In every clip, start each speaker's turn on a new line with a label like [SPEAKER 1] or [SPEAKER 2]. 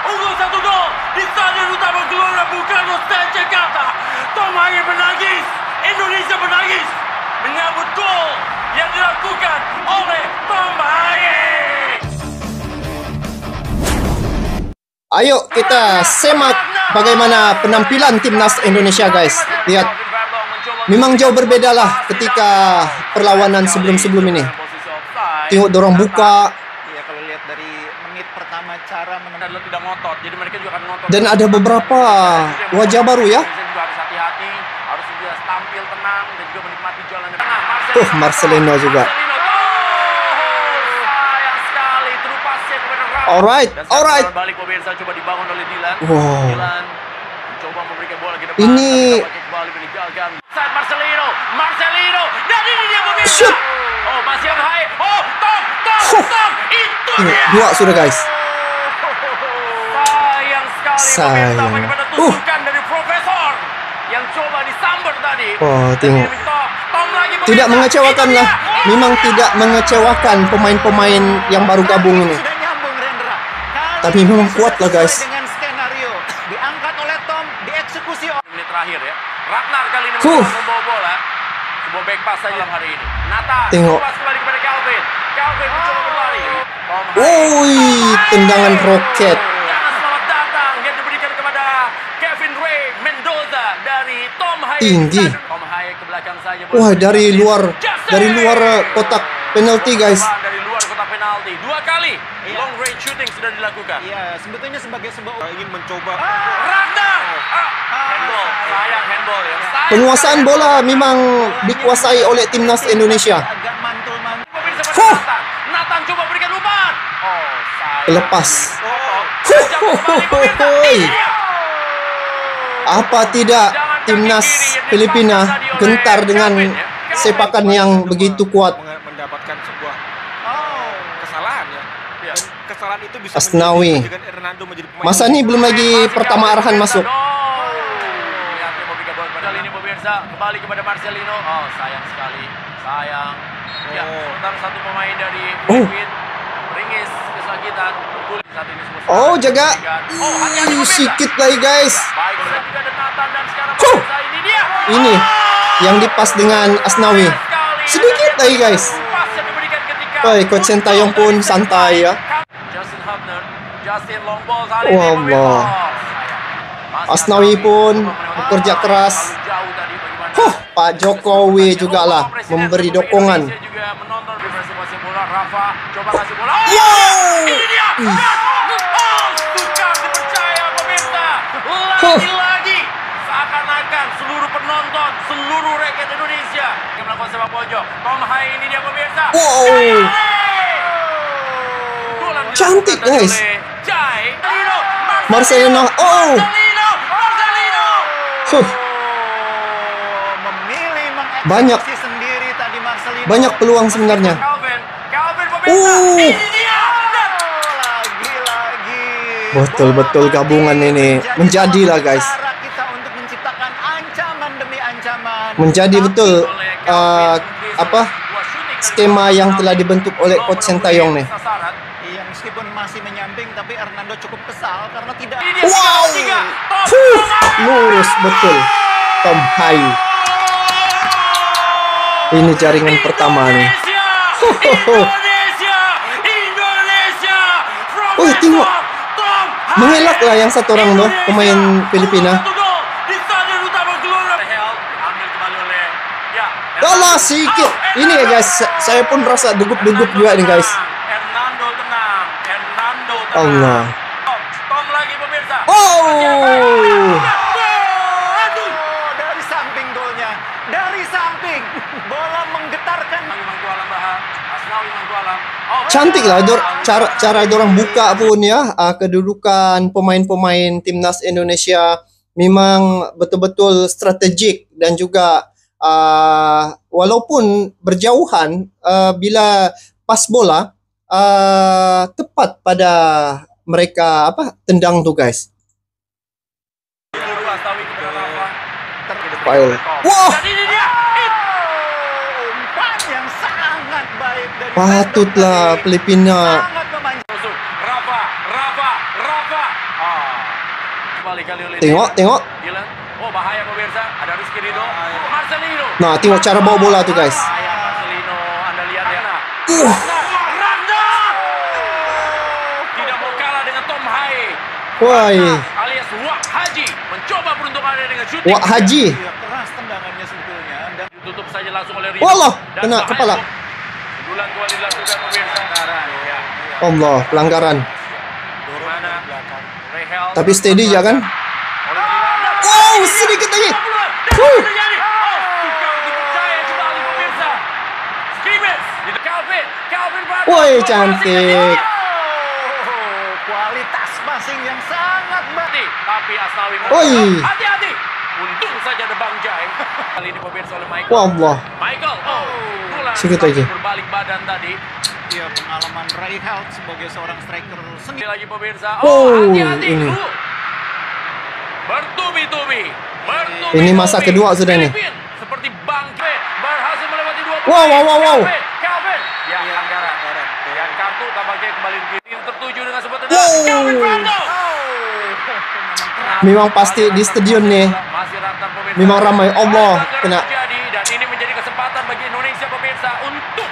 [SPEAKER 1] unggul 1-0 di Stadion Utama Gelora Bung Karno, Jakarta. Tom Haye menangis, Indonesia menangis menyambut gol yang dilakukan oleh Tom Haye.
[SPEAKER 2] Ayo kita semak bagaimana penampilan timnas Indonesia, guys. Lihat, memang jauh berbeda lah ketika perlawanan sebelum-sebelum ini. Tengok dorang buka.
[SPEAKER 3] Iya, kalau lihat dari menit pertama cara
[SPEAKER 1] adalah tidak ngotot, jadi mereka juga akan ngotot.
[SPEAKER 2] Dan ada beberapa wajah baru ya.
[SPEAKER 1] Juga harus hati-hati, harus juga tampil tenang dan juga menikmati jalan tengah.
[SPEAKER 2] Marcelino juga. Alright.
[SPEAKER 1] Balik pemirsa, coba dibangun oleh Dilan.
[SPEAKER 2] Wow.
[SPEAKER 1] Dilan coba memberikan bola ke depan.
[SPEAKER 2] Ini
[SPEAKER 1] kembali meninggalkan. Marcelino dan ini dia pemirsa.
[SPEAKER 2] shoot.
[SPEAKER 1] Oh, masih yang high. Oh, Tom. Itu dia.
[SPEAKER 2] Dua sudah, guys.
[SPEAKER 1] Sayang sekali pemirsa,
[SPEAKER 2] Sayang.
[SPEAKER 1] bagaimana tusukan dari Profesor yang coba disambar tadi.
[SPEAKER 2] Oh, tengok.
[SPEAKER 1] Tom lagi pemirsa.
[SPEAKER 2] Tidak mengecewakan lah. Memang tidak mengecewakan pemain-pemain yang baru gabung ini.
[SPEAKER 3] sudah nyambung, Rendra.
[SPEAKER 2] Tapi memang kuat lah, guys.
[SPEAKER 3] Dengan skenario diangkat oleh Tom, dieksekusi oleh
[SPEAKER 1] Menit terakhir ya. Ragnar kali ini membawa bola. Sebuah back pass saja dalam hari ini. Nathan
[SPEAKER 2] Tengok.
[SPEAKER 1] pass kembali kepada Calvin mencoba kembali.
[SPEAKER 2] Woi, tendangan roket.
[SPEAKER 1] Jangan selamat datang yang diberikan kepada Kevin Ray Mendoza dari Tom Haye.
[SPEAKER 2] Tinggi.
[SPEAKER 1] Tom Haye ke belakang saja.
[SPEAKER 2] Wah, dari luar kotak penalti, guys.
[SPEAKER 1] Dari luar kotak penalti. 2 kali long range shooting sudah dilakukan.
[SPEAKER 3] Iya, sebetulnya sebagai sebuah
[SPEAKER 4] ingin mencoba
[SPEAKER 1] Ragnar. Handball. Sayang handball ya.
[SPEAKER 2] Penguasaan bola memang dikuasai oleh timnas Indonesia.
[SPEAKER 3] agak mantul-mantul.
[SPEAKER 2] Huh.
[SPEAKER 1] Nathan coba berikan umpan. Oh, sayang.
[SPEAKER 2] Lepas.
[SPEAKER 1] Kembali,
[SPEAKER 2] Apa tidak timnas Filipina gentar dengan sepakan yang begitu kuat?
[SPEAKER 4] mendapatkan sebuah kesalahan ya. Dan kesalahan itu bisa
[SPEAKER 2] Asnawi.
[SPEAKER 4] menjadikan Hernando menjadi pemain.
[SPEAKER 2] Masa ini belum lagi pertama arahan masuk.
[SPEAKER 1] Kali ini pemirsa kembali kepada Marcelino. Oh, sayang sekali. Sayang. Ya, sebentar satu pemain dari Filipina. Ringis kesakitan. Saat ini semua.
[SPEAKER 2] Oh, jaga.
[SPEAKER 1] Oh, hati-hati pemirsa.
[SPEAKER 2] Sikit lagi, guys.
[SPEAKER 1] Baik, juga ada Nathan dan sekarang pemirsa ini dia.
[SPEAKER 2] Ini yang dipas dengan Asnawi. Sedikit lagi, guys.
[SPEAKER 1] Pas yang diberikan ketika
[SPEAKER 2] Oi, Coach Sintayong pun santai ya.
[SPEAKER 1] Justin Hubner, Justin long ball kali ini
[SPEAKER 2] Wallah.
[SPEAKER 1] pemirsa. Sayang.
[SPEAKER 2] Asnawi pun bekerja keras.
[SPEAKER 1] Jauh tadi bagaimana?
[SPEAKER 2] Pak Jokowi juga lah memberi dokongan.
[SPEAKER 1] Indonesia juga menonton referensi bola. Rafa coba kasih bola. Oh,
[SPEAKER 2] Wow.
[SPEAKER 1] ini dia. Oh, tukar dipercaya pemirsa. Lagi-lagi seakan-akan seluruh penonton, seluruh rakyat Indonesia yang melakukan sepak pojok. Tom Haye ini dia pemirsa.
[SPEAKER 2] Wow. Cantik, guys. Marcelino. Oh. Huh.
[SPEAKER 3] Memilih
[SPEAKER 2] Banyak.
[SPEAKER 3] mengeksekusi sendiri tadi Marcelino.
[SPEAKER 2] Banyak peluang sebenarnya.
[SPEAKER 1] Calvin pemirsa. Ini dia.
[SPEAKER 3] Lagi-lagi.
[SPEAKER 2] Betul-betul gabungan ini menjadilah, guys.
[SPEAKER 3] Cara kita untuk menciptakan ancaman demi ancaman.
[SPEAKER 2] Menjadi betul skema yang telah dibentuk oleh Coach Sintayong nih.
[SPEAKER 3] Iya, meskipun masih menyamping, tapi Hernando cukup kesal karena tidak.
[SPEAKER 2] Wow. Lurus betul Tom Haye. Ini jaringan pertama nih.
[SPEAKER 1] Indonesia.
[SPEAKER 2] Oh, tengok. Mengelak lah yang satu orang tuh, pemain Filipina.
[SPEAKER 1] Di Stadion Utama Gelora. Ambil kembali oleh
[SPEAKER 2] Alah, sikit. Ini ya, guys. Saya pun rasa degup-degup juga nih, guys.
[SPEAKER 1] Hernando tenang.
[SPEAKER 2] Allah.
[SPEAKER 1] Tom lagi pemirsa.
[SPEAKER 2] Oh.
[SPEAKER 3] Dari samping golnya. Dari samping. Bola menggetarkan.
[SPEAKER 1] Asnawi Mangkualam.
[SPEAKER 2] Cantik lah cara dorang buka pun ya. Kedudukan pemain-pemain timnas Indonesia memang betul-betul strategik dan juga walaupun berjauhan bila pas bola tepat pada mereka tendang tuh, guys. File. Wah,
[SPEAKER 3] Umpan yang sangat baik dari
[SPEAKER 2] patutlah Filipina.
[SPEAKER 3] sangat memanjang.
[SPEAKER 1] Rafa. kembali kali oleh
[SPEAKER 2] Tengok.
[SPEAKER 1] Dylan. Oh, bahaya pemirsa. Ada Rizky Ridho. Marcelino.
[SPEAKER 2] Nah, tengok cara bawa bola tu guys.
[SPEAKER 1] Bahaya Marcelino. Anda lihat ya. Randa. Tidak mau kalah dengan Tom Hai.
[SPEAKER 2] Woi.
[SPEAKER 1] Alias Wak Haji mencoba peruntungannya dengan shooting.
[SPEAKER 2] Wak Haji.
[SPEAKER 3] Iya, keras tendangannya sebetulnya. Dan
[SPEAKER 1] Ditutup saja langsung oleh Ridho.
[SPEAKER 2] Wallah,
[SPEAKER 1] Dan
[SPEAKER 2] kena
[SPEAKER 1] bahaya.
[SPEAKER 2] kepala.
[SPEAKER 1] Bulan kembali dilakukan pemirsa. Ya.
[SPEAKER 2] Allah, pelanggaran.
[SPEAKER 1] Mana? Rehel.
[SPEAKER 2] Tapi steady ya kan? Oh, sedikit lagi.
[SPEAKER 1] Terjadi. Oh, tukang dipercaya kembali pemirsa. Scrimmage di Calvin. Calvin Barton.
[SPEAKER 2] Woi, cantik.
[SPEAKER 3] oh, kualitas passing yang sangat baik.
[SPEAKER 1] Tapi Asnawi
[SPEAKER 2] Oi.
[SPEAKER 1] hati-hati. Untung saja ada Bang Jai. Kali ini pemirsa oleh Michael.
[SPEAKER 2] Wallah.
[SPEAKER 1] Michael. Oh, bola
[SPEAKER 2] Sedikit lagi.
[SPEAKER 1] berbalik badan tadi.
[SPEAKER 3] Iya, pengalaman Rijkaard sebagai seorang striker
[SPEAKER 1] Ini
[SPEAKER 3] sendiri.
[SPEAKER 1] lagi pemirsa.
[SPEAKER 2] Oh,
[SPEAKER 1] hati-hati.
[SPEAKER 2] ini.
[SPEAKER 1] Bertubi-tubi.
[SPEAKER 2] Ini masa kedua sudah nih.
[SPEAKER 1] Filipin, seperti Bang Jai berhasil melewati dua
[SPEAKER 2] Wow,
[SPEAKER 1] pemain.
[SPEAKER 2] wow, wow, wow.
[SPEAKER 1] Calvin. Ya,
[SPEAKER 3] Iya,
[SPEAKER 1] pelanggaran.
[SPEAKER 3] pelanggaran.
[SPEAKER 1] Dan kartu tampaknya kembali tim tertuju dengan sebuah
[SPEAKER 2] Wow.
[SPEAKER 1] tendangan. Calvin Brando.
[SPEAKER 2] Memang pasti di stadion nih.
[SPEAKER 1] Masih rantang pemirsa.
[SPEAKER 2] Memang ramai. Allah,
[SPEAKER 1] Pelanggaran
[SPEAKER 2] kena.
[SPEAKER 1] terjadi, dan ini menjadi kesempatan bagi Indonesia pemirsa untuk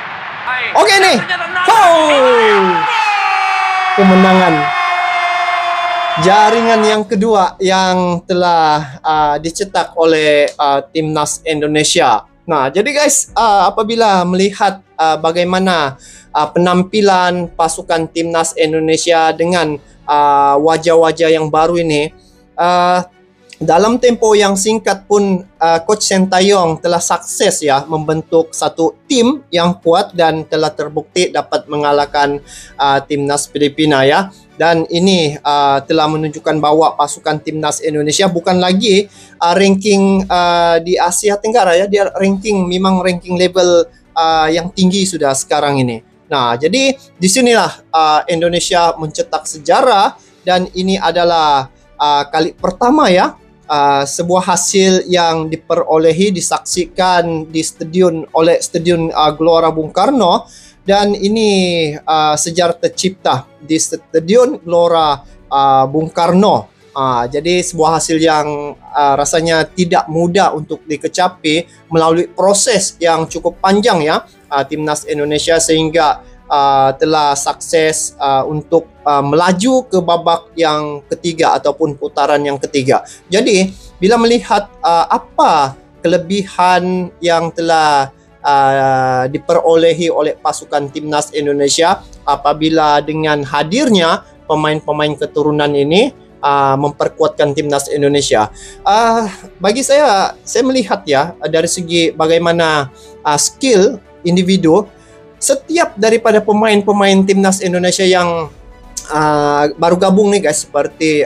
[SPEAKER 2] Oke nih. Oh. Kemenangan. Jaringan yang kedua yang telah dicetak oleh timnas Indonesia. Nah, jadi guys, apabila melihat bagaimana penampilan pasukan timnas Indonesia dengan wajah-wajah yang baru ini, dalam tempo yang singkat pun Coach Sintayong telah sukses ya membentuk satu tim yang kuat dan telah terbukti dapat mengalahkan timnas Filipina ya. Dan ini telah menunjukkan bahwa pasukan timnas Indonesia bukan lagi ranking di Asia Tenggara ya, dia memang ranking level yang tinggi sudah sekarang ini. Nah, jadi disinilah Indonesia mencetak sejarah dan ini adalah kali pertama ya sebuah hasil yang diperolehi disaksikan di stadion Gelora Bung Karno, dan ini sejarah tercipta di stadion Gelora Bung Karno. Jadi sebuah hasil yang rasanya tidak mudah untuk dikecapi melalui proses yang cukup panjang ya timnas Indonesia, sehingga telah sukses untuk melaju ke babak yang ketiga ataupun putaran yang ketiga. Jadi bila melihat apa kelebihan yang telah diperolehi oleh pasukan timnas Indonesia apabila dengan hadirnya pemain-pemain keturunan ini memperkuatkan timnas Indonesia, bagi saya melihat ya dari segi bagaimana skill individu setiap daripada pemain-pemain timnas Indonesia yang baru gabung nih guys, seperti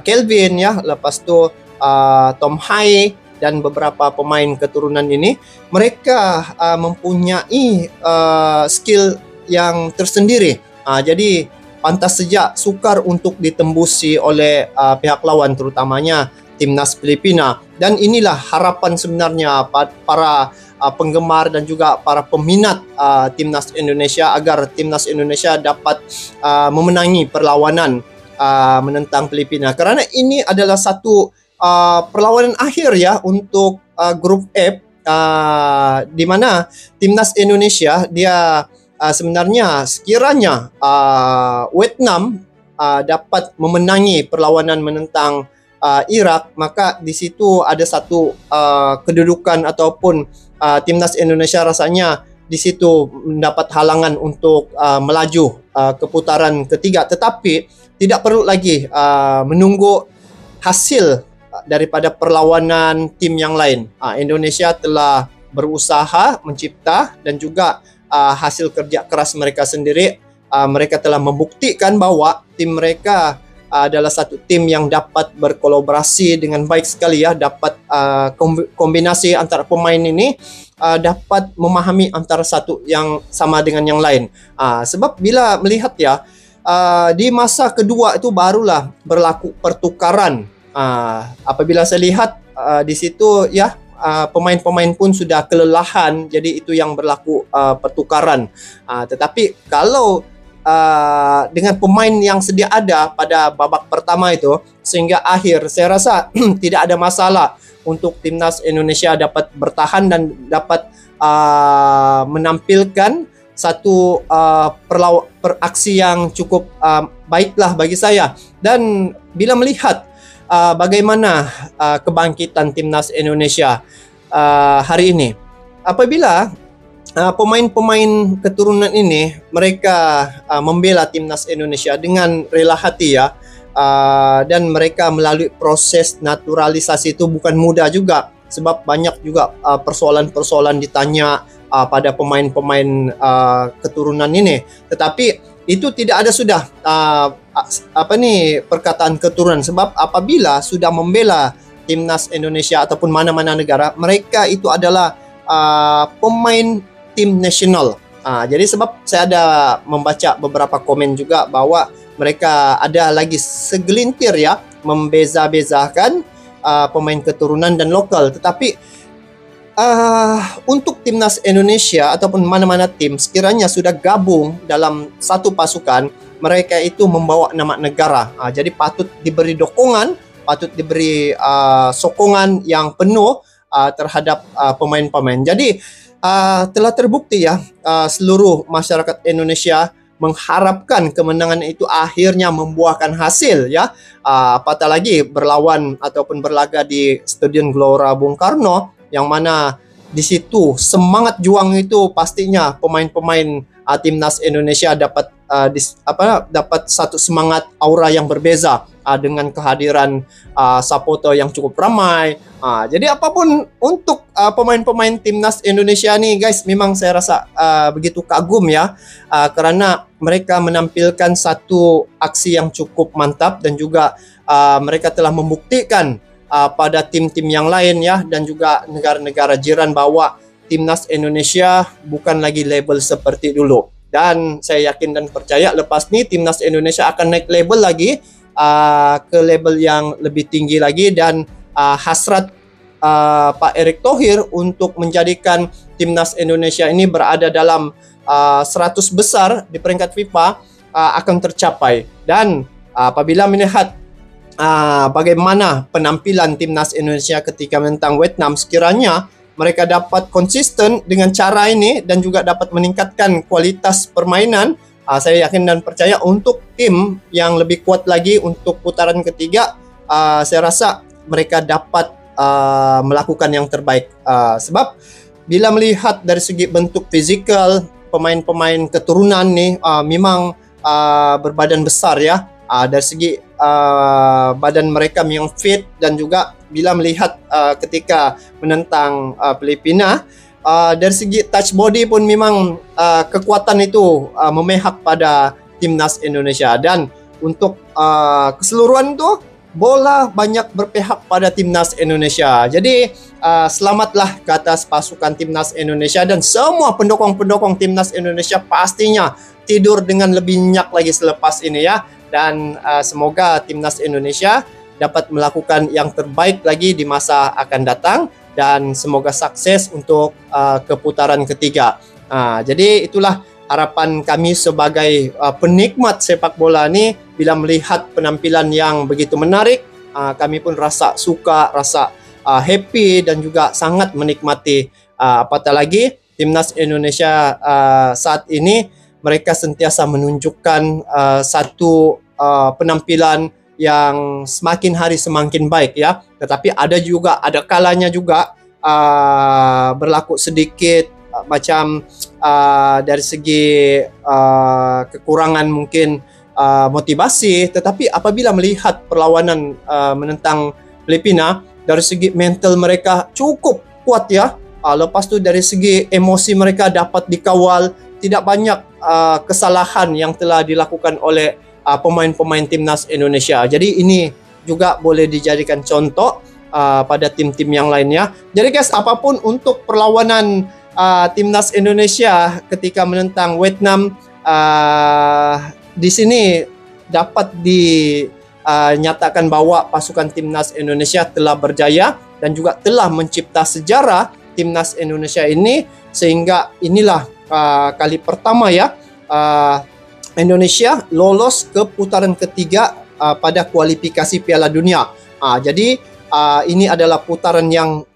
[SPEAKER 2] Kelvin ya, lepas tu Tom Hai dan beberapa pemain keturunan ini, mereka mempunyai skill yang tersendiri. Jadi pantas saja sukar untuk ditembusi oleh pihak lawan, terutamanya timnas Filipina. Dan inilah harapan sebenarnya para penggemar dan juga para peminat timnas Indonesia, agar timnas Indonesia dapat memenangi perlawanan menentang Filipina, karena ini adalah satu perlawanan akhir ya untuk grup F, di mana timnas Indonesia dia sebenarnya sekiranya Vietnam dapat memenangi perlawanan menentang Irak, maka di situ ada satu kedudukan ataupun timnas Indonesia rasanya di situ mendapat halangan untuk melaju ke putaran ketiga. Tetapi tidak perlu lagi menunggu hasil daripada perlawanan tim yang lain. Indonesia telah berusaha mencipta dan juga hasil kerja keras mereka sendiri, mereka telah membuktikan bahwa tim mereka adalah satu tim yang dapat berkolaborasi dengan baik sekali ya, dapat kombinasi antara pemain ini dapat memahami antara satu yang sama dengan yang lain. Sebab bila melihat ya di masa kedua itu barulah berlaku pertukaran. Apabila saya lihat di situ ya, pemain-pemain pun sudah kelelahan, jadi itu yang berlaku pertukaran. Tetapi kalau dengan pemain yang sedia ada pada babak pertama itu, sehingga akhir saya rasa tidak ada masalah untuk timnas Indonesia dapat bertahan dan dapat menampilkan satu aksi yang cukup baiklah bagi saya. Dan bila melihat bagaimana kebangkitan timnas Indonesia hari ini, apabila pemain-pemain keturunan ini mereka membela timnas Indonesia dengan rela hati ya, dan mereka melalui proses naturalisasi itu bukan mudah juga, sebab banyak juga persoalan-persoalan ditanya pada pemain-pemain keturunan ini. Tetapi itu tidak ada sudah perkataan keturunan, sebab apabila sudah membela timnas Indonesia ataupun mana-mana negara, mereka itu adalah pemain tim nasional. Jadi sebab saya ada membaca beberapa komen juga bahwa mereka ada lagi segelintir ya membeza-bezakan pemain keturunan dan lokal. Tetapi untuk timnas Indonesia ataupun mana-mana tim sekiranya sudah gabung dalam satu pasukan, mereka itu membawa nama negara. Jadi patut diberi dukungan, patut diberi sokongan yang penuh terhadap pemain-pemain. Jadi telah terbukti ya, seluruh masyarakat Indonesia mengharapkan kemenangan itu akhirnya membuahkan hasil ya. Apatah lagi berlawan ataupun berlaga di Stadion Gelora Bung Karno, yang mana di situ semangat juang itu pastinya pemain-pemain timnas Indonesia dapat dapat satu semangat aura yang berbeza dengan kehadiran supporter yang cukup ramai. Jadi apapun untuk pemain-pemain timnas Indonesia nih guys, memang saya rasa begitu kagum ya, karena mereka menampilkan satu aksi yang cukup mantap dan juga mereka telah membuktikan pada tim-tim yang lain ya, dan juga negara-negara jiran bahwa timnas Indonesia bukan lagi label seperti dulu. Dan saya yakin dan percaya lepas ni timnas Indonesia akan naik label lagi ke label yang lebih tinggi lagi, dan hasrat Pak Erick Thohir untuk menjadikan timnas Indonesia ini berada dalam 100 besar di peringkat FIFA akan tercapai. Dan apabila melihat bagaimana penampilan timnas Indonesia ketika menentang Vietnam, sekiranya mereka dapat konsisten dengan cara ini dan juga dapat meningkatkan kualitas permainan, saya yakin dan percaya untuk tim yang lebih kuat lagi untuk putaran ketiga, saya rasa mereka dapat melakukan yang terbaik. Sebab bila melihat dari segi bentuk fizikal, pemain-pemain keturunan nih memang berbadan besar ya. Dari segi badan mereka yang fit, dan juga bila melihat ketika menentang Filipina, dari segi touch body pun memang kekuatan itu memihak pada timnas Indonesia. Dan untuk keseluruhan itu bola banyak berpihak pada timnas Indonesia. Jadi selamatlah ke atas pasukan timnas Indonesia, dan semua pendukung-pendukung timnas Indonesia pastinya tidur dengan lebih nyenyak lagi selepas ini ya. Dan semoga timnas Indonesia dapat melakukan yang terbaik lagi di masa akan datang, dan semoga sukses untuk ke putaran ketiga. Jadi itulah harapan kami sebagai penikmat sepak bola ni. Bila melihat penampilan yang begitu menarik, kami pun rasa suka, rasa happy dan juga sangat menikmati. Apatah lagi timnas Indonesia saat ini mereka sentiasa menunjukkan satu penampilan yang semakin hari semakin baik ya. Tetapi ada kalanya juga berlaku sedikit macam dari segi kekurangan mungkin motivasi. Tetapi apabila melihat perlawanan menentang Filipina, dari segi mental mereka cukup kuat ya. Lepas tu dari segi emosi mereka dapat dikawal, tidak banyak kesalahan yang telah dilakukan oleh pemain-pemain timnas Indonesia. Jadi ini juga boleh dijadikan contoh pada tim-tim yang lainnya. Jadi guys, apapun untuk perlawanan timnas Indonesia ketika menentang Vietnam, di sini dapat dinyatakan bahwa pasukan timnas Indonesia telah berjaya dan juga telah mencipta sejarah timnas Indonesia ini, sehingga inilah kali pertama ya Indonesia lolos ke putaran ketiga pada kualifikasi Piala Dunia. Jadi ini adalah putaran yang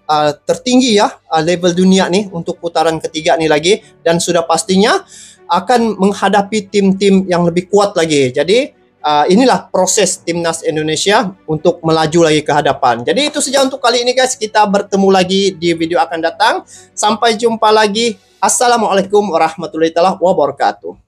[SPEAKER 2] tertinggi ya, level dunia nih untuk putaran ketiga nih lagi, dan sudah pastinya akan menghadapi tim-tim yang lebih kuat lagi. Jadi inilah proses timnas Indonesia untuk melaju lagi ke hadapan. Jadi itu saja untuk kali ini guys. Kita bertemu lagi di video akan datang. Sampai jumpa lagi. Assalamualaikum warahmatullahi wabarakatuh.